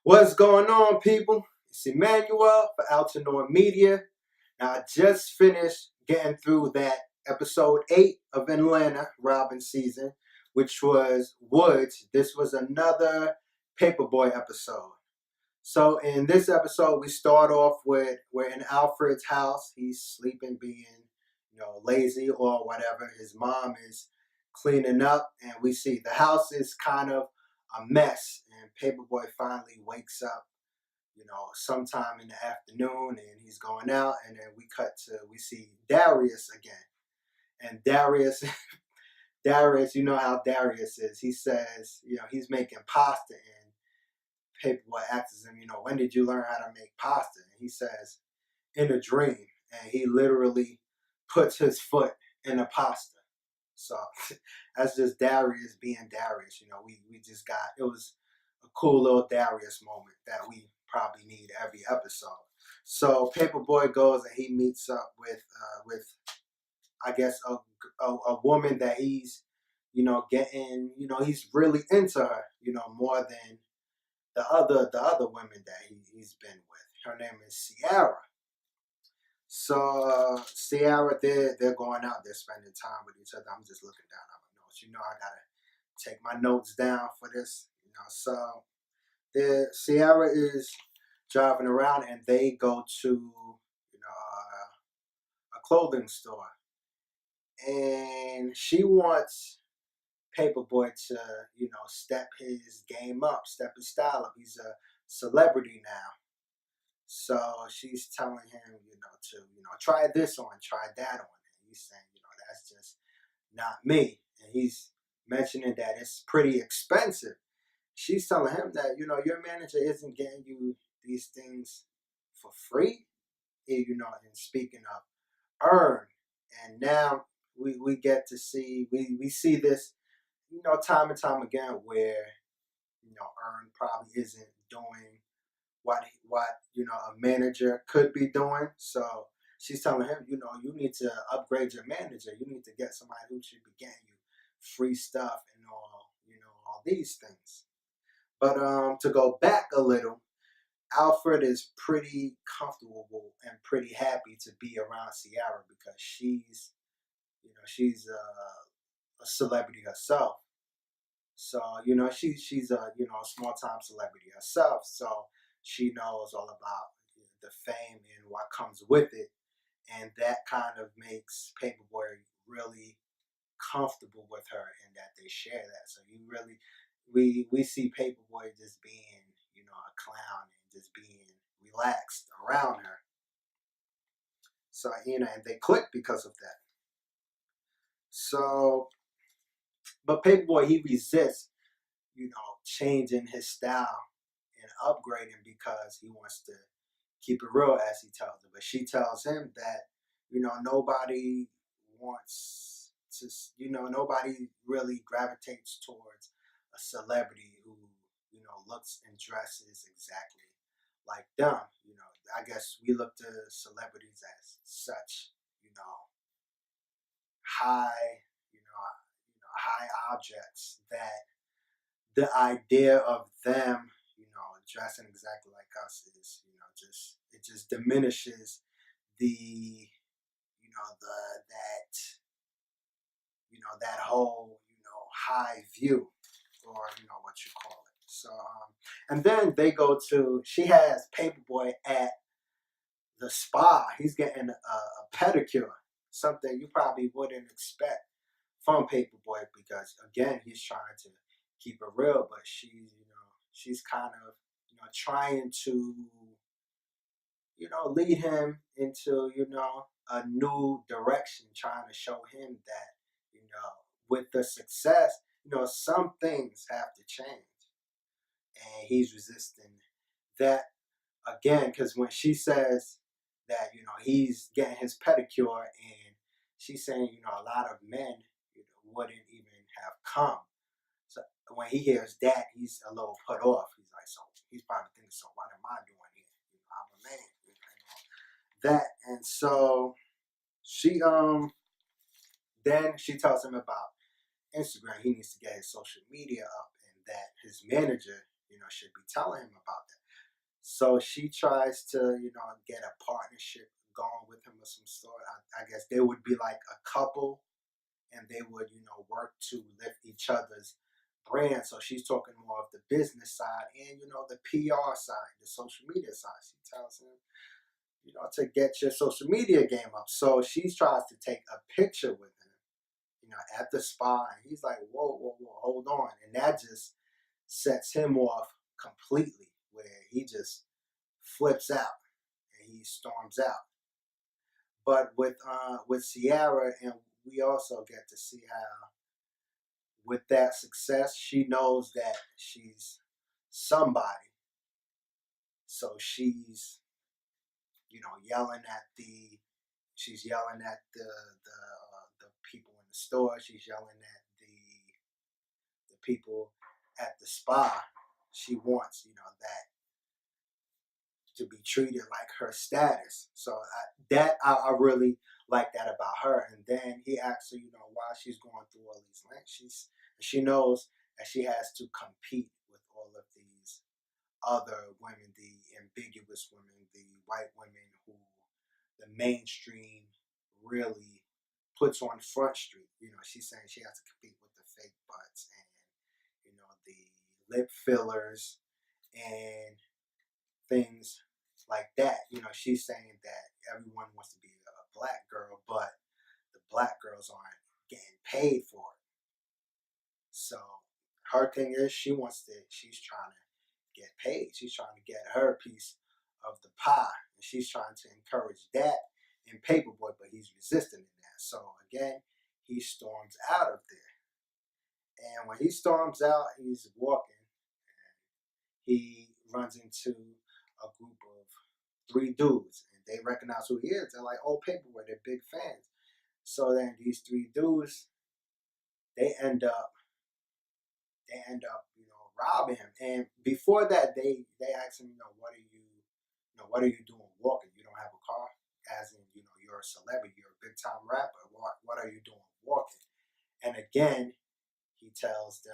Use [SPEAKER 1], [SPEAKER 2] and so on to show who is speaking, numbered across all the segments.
[SPEAKER 1] What's going on, people? It's Emmanuel for Altenor Media. Now, I just finished getting through that episode 8 of Atlanta Robbin season, which was Woods. This was another Paperboy episode. So, in this episode, we start off with we're in Alfred's house. He's sleeping, being, lazy or whatever. His mom is cleaning up, and we see the house is kind of a mess. And Paperboy finally wakes up, sometime in the afternoon, and he's going out. And then we see Darius again. And Darius, Darius, you know how Darius is. He says, he's making pasta, and Paperboy asks him, when did you learn how to make pasta? And he says, in a dream. And he literally puts his foot in a pasta. So that's just Darius being Darius. We just got, it was a cool little Darius moment that we probably need every episode. So Paperboy goes and he meets up with I guess a woman that he's getting, he's really into her, more than the other women that he's been with. Her name is Sierra. So Sierra, they're going out, they're spending time with each other. I'm just looking down at my notes. I gotta take my notes down for this. So Sierra is driving around, and they go to a clothing store, and she wants Paperboy to step his game up, step his style up. He's a celebrity now. So she's telling him, to try this on, try that on. And he's saying, that's just not me. And he's mentioning that it's pretty expensive. She's telling him that, your manager isn't getting you these things for free. And speaking of earn, and now we get to see, we see this, time and time again where, earn probably isn't doing what a manager could be doing. So she's telling him, you need to upgrade your manager. You need to get somebody who should be getting you free stuff and all these things. But to go back a little, Alfred is pretty comfortable and pretty happy to be around Sierra because she's a celebrity herself. So she's a small time celebrity herself. So she knows all about the fame and what comes with it, and that kind of makes Paperboy really comfortable with her, and that they share that. So we see Paperboy just being a clown and just being relaxed around her. So and they click because of that. So, but Paperboy, he resists changing his style and upgrading because he wants to keep it real, as he tells her. But she tells him that nobody wants to, nobody really gravitates towards a celebrity who looks and dresses exactly like them. I guess we look to celebrities as such high high objects, that the idea of them dressing exactly like us is just diminishes the that whole high view, or what you call it. So and then they go to, she has Paperboy at the spa. He's getting a pedicure, something you probably wouldn't expect from Paperboy, because again, he's trying to keep it real, but she's kind of trying to lead him into a new direction, trying to show him that with the success, some things have to change, and he's resisting that again, because when she says that he's getting his pedicure, and she's saying a lot of men wouldn't even have come. So when he hears that, he's a little put off. He's like, so he's probably thinking, so what am I doing here? I'm a man. That, and so she then she tells him about Instagram. He needs to get his social media up, and that his manager should be telling him about that. So she tries to, get a partnership going with him of some sort. I guess they would be like a couple, and they would, work to lift each other's brand. So she's talking more of the business side and, the PR side, the social media side. She tells him, to get your social media game up. So she tries to take a picture with him, at the spa. And he's like, whoa, whoa, whoa, hold on. And that just sets him off completely, where he just flips out and he storms out. But with Sierra, and we also get to see how, with that success, she knows that she's somebody. So yelling at the people in the store. She's yelling at the people at the spa. She wants, that to be treated like her status. So I really like that about her. And then he asks her, why she's going through all these lengths. She knows that she has to compete with all of these other women, the ambiguous women, the white women who the mainstream really puts on Front Street. She's saying she has to compete with the fake butts and, the lip fillers and things like that. She's saying that everyone wants to be a black girl, but the black girls aren't getting paid for it. So her thing is she's trying to get paid. She's trying to get her piece of the pie. And she's trying to encourage that in Paperboy, but he's resisting in that. So again, he storms out of there. And when he storms out, he's walking. He runs into a group of 3 dudes, and they recognize who he is. They're like, "Oh, Paperboy!" They're big fans. So then these 3 dudes, they end up, robbing him. And before that, they ask him, what are you doing walking? You don't have a car, as in, you're a celebrity, you're a big time rapper. What are you doing walking? And again, he tells them,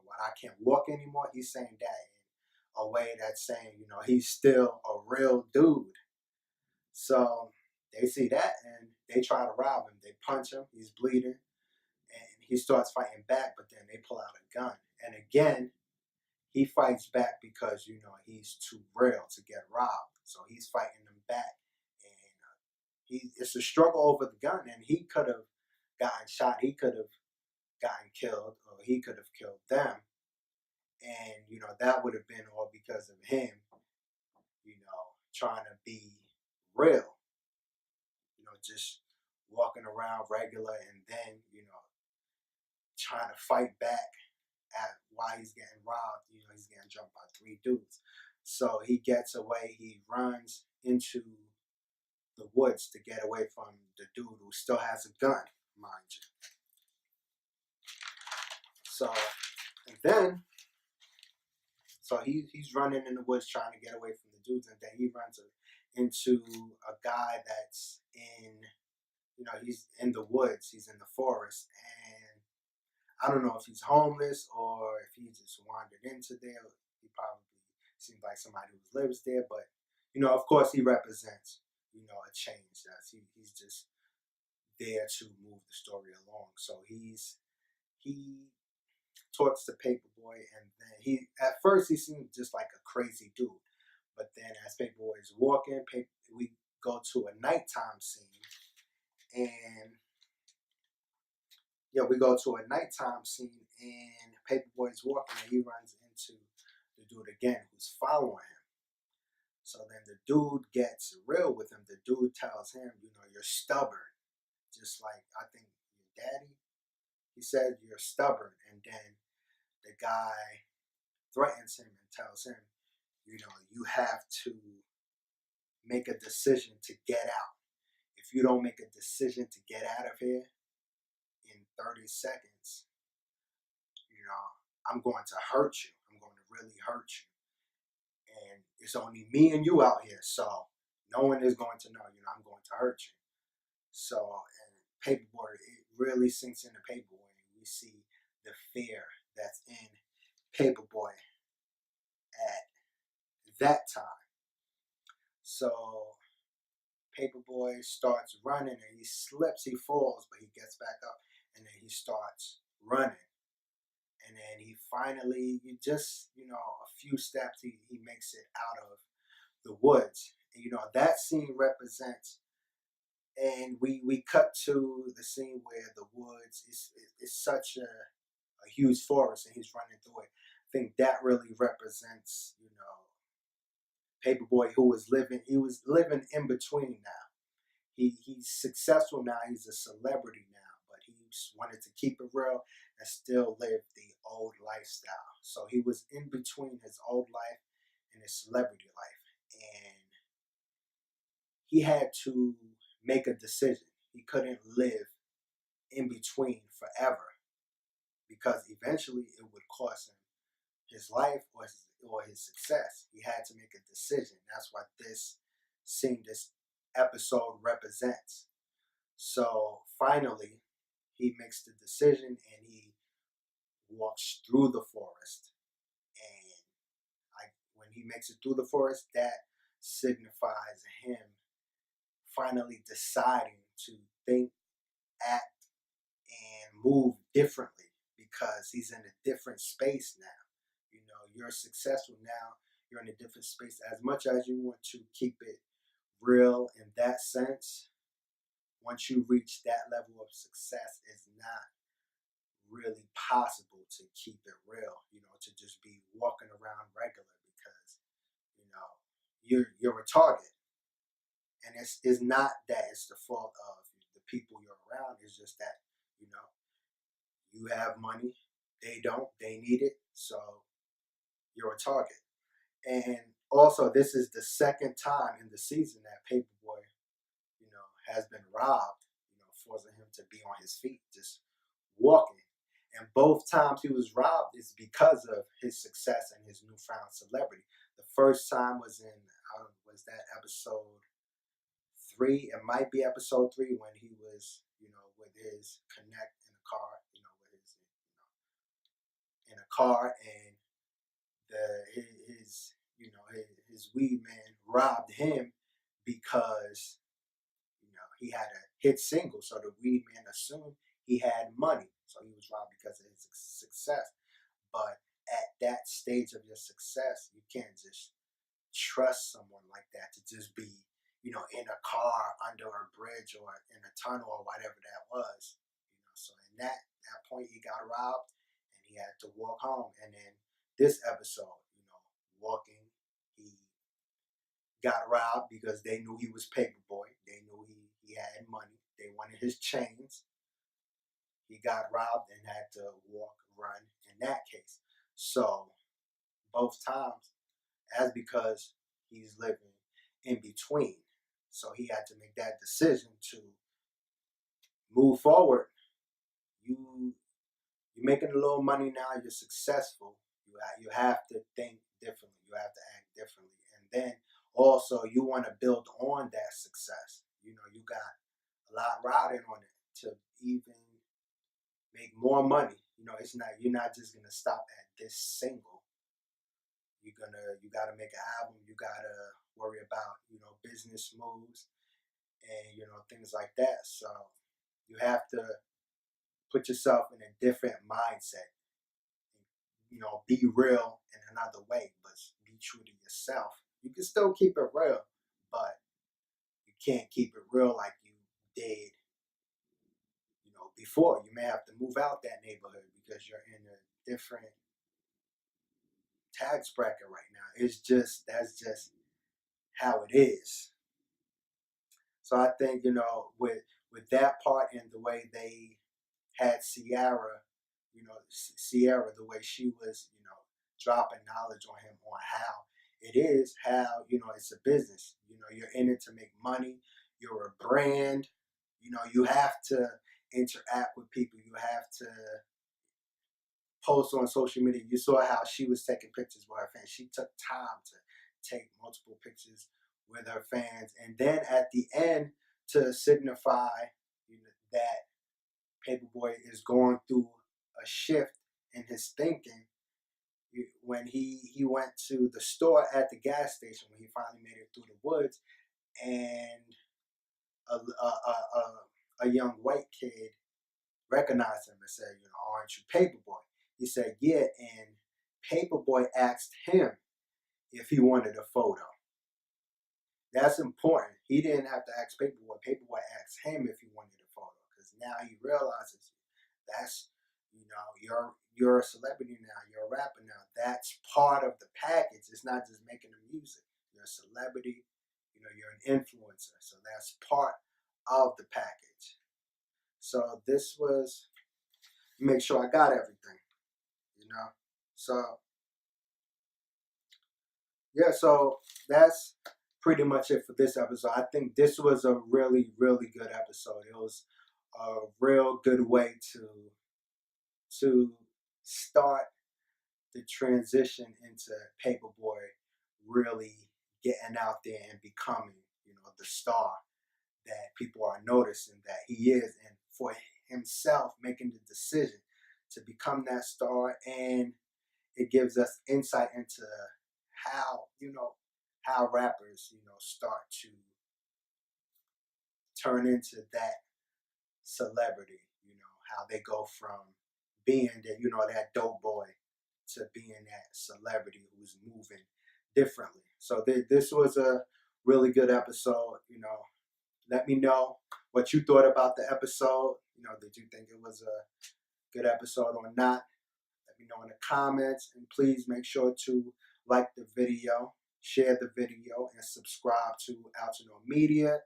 [SPEAKER 1] what, I can't walk anymore. He's saying that in a way that's saying, he's still a real dude. So they see that and they try to rob him. They punch him. He's bleeding. And he starts fighting back, but then they pull out a gun. And again, he fights back because, he's too real to get robbed. So he's fighting them back. And it's a struggle over the gun. And he could have gotten shot. He could have gotten killed, or he could have killed them. And, that would have been all because of him, trying to be real, just walking around regular and then, trying to fight back at why he's getting robbed. He's getting jumped by 3 dudes. So he gets away. He runs into the woods to get away from the dude who still has a gun, mind you. So, and then, he's running in the woods trying to get away from the dudes, and then he runs into a guy that's in, he's in the woods, he's in the forest, and I don't know if he's homeless or if he just wandered into there. He probably seems like somebody who lives there, but of course, he represents a change. He's just there to move the story along. So he talks to Paperboy, and then at first he seems just like a crazy dude, but then as Paperboy is walking, we go to a nighttime scene, and we go to a nighttime scene, and Paperboy's walking, and he runs into the dude again who's following him. So then the dude gets real with him. The dude tells him, you're stubborn, just like I think your daddy. He said you're stubborn, and then the guy threatens him and tells him, you have to make a decision to get out. If you don't make a decision to get out of here in 30 seconds, I'm going to hurt you. I'm going to really hurt you. And it's only me and you out here, so no one is going to know, I'm going to hurt you. So, and Paperboy, it really sinks into Paperboy, and we see the fear that's in Paperboy at that time. So Paperboy starts running and he slips, he falls, but he gets back up and then he starts running. And then he finally, a few steps, he makes it out of the woods. And, that scene represents, and we cut to the scene where the woods is such a huge forest and he's running through it. I think that really represents, Paperboy he was living in between now. He's successful now, he's a celebrity now, but he wanted to keep it real and still live the old lifestyle. So he was in between his old life and his celebrity life. And he had to make a decision. He couldn't live in between forever because eventually it would cost him his life or his success. He had to make a decision. That's what this scene, this episode represents. So finally, he makes the decision and he walks through the forest. And when he makes it through the forest, that signifies him finally deciding to think, act, and move differently because he's in a different space now. You're successful now. You're in a different space. As much as you want to keep it real in that sense, once you reach that level of success, it's not really possible to keep it real, to just be walking around regular because, you know, you're a target. And it's not that it's the fault of the people you're around. It's just that, you know, you have money, they don't, they need it, so you're a target. And also, this is the second time in the season that Paperboy, has been robbed, forcing him to be on his feet, just walking. And both times he was robbed is because of his success and his newfound celebrity. The first time was in, was that episode 3? It might be episode 3 when he was, with his connect in a car, with his, in a car, and his weed man robbed him because he had a hit single, so the weed man assumed he had money, so he was robbed because of his success. But at that stage of your success, you can't just trust someone like that to just be, in a car under a bridge or in a tunnel or whatever that was. So in that point, he got robbed and he had to walk home. And then this episode, walking, he got robbed because they knew he was Paperboy. They knew he had money. They wanted his chains. He got robbed and had to walk, run in that case. So both times, as because he's living in between. So he had to make that decision to move forward. You're making a little money now. You're successful. You have to think differently. You have to act differently, and then also you want to build on that success. You got a lot riding on it to even make more money. You're not just gonna stop at this single. You gotta make an album. You gotta worry about business moves and things like that. So you have to put yourself in a different mindset. Be real in another way, but be true to yourself. You can still keep it real, but you can't keep it real like you did, before. You may have to move out that neighborhood because you're in a different tax bracket right now. That's just how it is. So I think, with that part and the way they had Sierra, the way she was, dropping knowledge on him on how it's a business. You're in it to make money. You're a brand. You have to interact with people. You have to post on social media. You saw how she was taking pictures with her fans. She took time to take multiple pictures with her fans. And then at the end, to signify that Paperboy is going through a shift in his thinking, when he went to the store at the gas station when he finally made it through the woods, and a young white kid recognized him and said, you know, aren't you Paperboy? He said, yeah, and Paperboy asked him if he wanted a photo. That's important. He didn't have to ask Paperboy. Paperboy asked him if he wanted a photo, because now he realizes that's, you know, you're a celebrity now. You're a rapper now. That's part of the package. It's not just making the music. You're a celebrity. You know, you're an influencer. So that's part of the package. So this was, make sure I got everything. You know. So yeah. So that's pretty much it for this episode. I think this was a really, really good episode. It was a real good way to start the transition into Paperboy really getting out there and becoming, you know, the star that people are noticing that he is, and for himself making the decision to become that star. And it gives us insight into how, you know, how rappers, you know, start to turn into that celebrity, you know, how they go from being that, you know, that dope boy to being that celebrity who's moving differently. So this was a really good episode. You know, let me know what you thought about the episode. You know, did you think it was a good episode or not? Let me know in the comments, and please make sure to like the video, share the video, and subscribe to Altenor Media.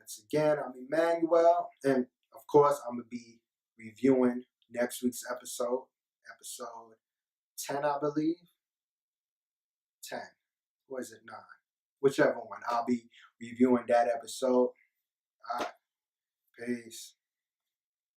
[SPEAKER 1] Once again, I'm Emmanuel, and of course, I'm gonna be reviewing next week's episode, episode 10, I believe. 10, or is it 9? Whichever one. I'll be reviewing that episode. All right, peace.